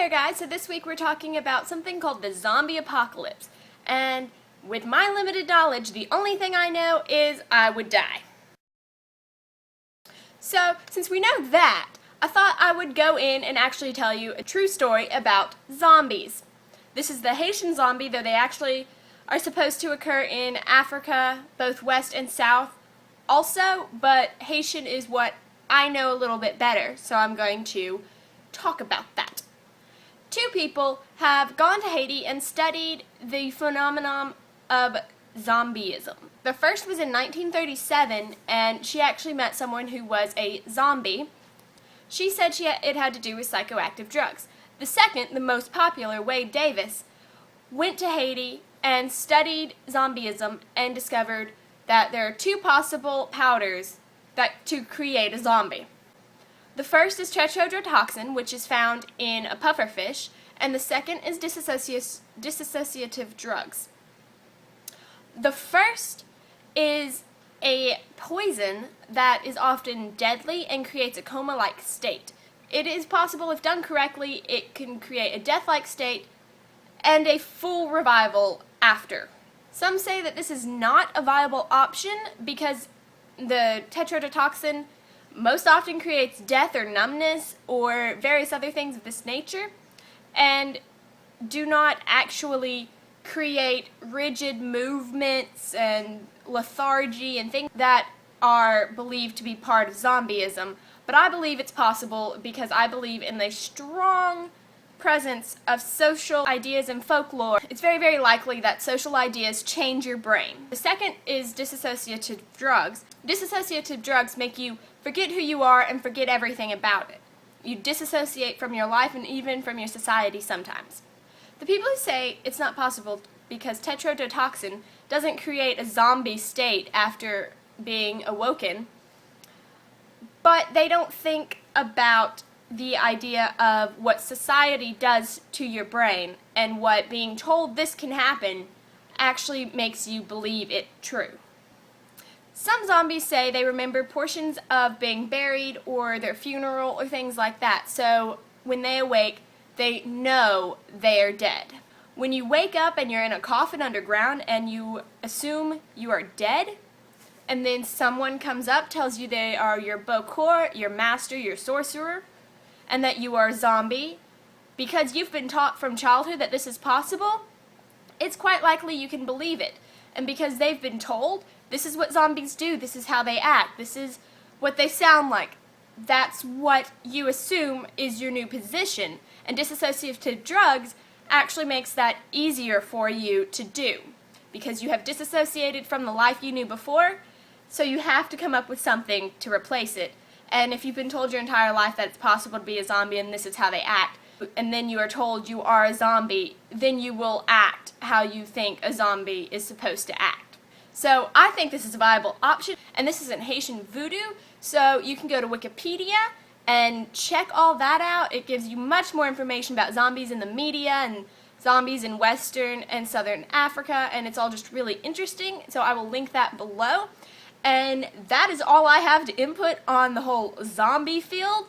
there guys, so this week we're talking about something called the zombie apocalypse, and with my limited knowledge, the only thing I know is I would die. So, since we know that, I thought I would go in and actually tell you a true story about zombies. This is the Haitian zombie, though they actually are supposed to occur in Africa, both west and south also, but Haitian is what I know a little bit better, so I'm going to talk about that. Two people have gone to Haiti and studied the phenomenon of zombieism. The first was in 1937, and she actually met someone who was a zombie. She said it had to do with psychoactive drugs. The second, the most popular, Wade Davis, went to Haiti and studied zombieism and discovered that there are two possible powders to create a zombie. The first is tetrodotoxin, which is found in a pufferfish, and the second is dissociative drugs. The first is a poison that is often deadly and creates a coma-like state. It is possible, if done correctly, it can create a death-like state and a full revival after. Some say that this is not a viable option because the tetrodotoxin most often creates death or numbness or various other things of this nature, and do not actually create rigid movements and lethargy and things that are believed to be part of zombieism. But I believe it's possible because I believe in the strong presence of social ideas and folklore. It's very, very likely that social ideas change your brain. The second is dissociative drugs. Dissociative drugs make you forget who you are and forget everything about it. You disassociate from your life and even from your society sometimes. The people who say it's not possible because tetrodotoxin doesn't create a zombie state after being awoken, but they don't think about the idea of what society does to your brain and what being told this can happen actually makes you believe it true. Some zombies say they remember portions of being buried or their funeral or things like that, so when they awake, they know they are dead. When you wake up and you're in a coffin underground and you assume you are dead, and then someone comes up, tells you they are your Bokor, your master, your sorcerer, and that you are a zombie, because you've been taught from childhood that this is possible, it's quite likely you can believe it. And because they've been told, this is what zombies do, this is how they act, this is what they sound like, that's what you assume is your new position. And dissociative drugs actually makes that easier for you to do, because you have disassociated from the life you knew before, so you have to come up with something to replace it. And if you've been told your entire life that it's possible to be a zombie and this is how they act, and then you are told you are a zombie, then you will act how you think a zombie is supposed to act. So I think this is a viable option, and this isn't Haitian voodoo, so you can go to Wikipedia and check all that out. It gives you much more information about zombies in the media and zombies in Western and Southern Africa, and it's all just really interesting, so I will link that below. And that is all I have to input on the whole zombie field.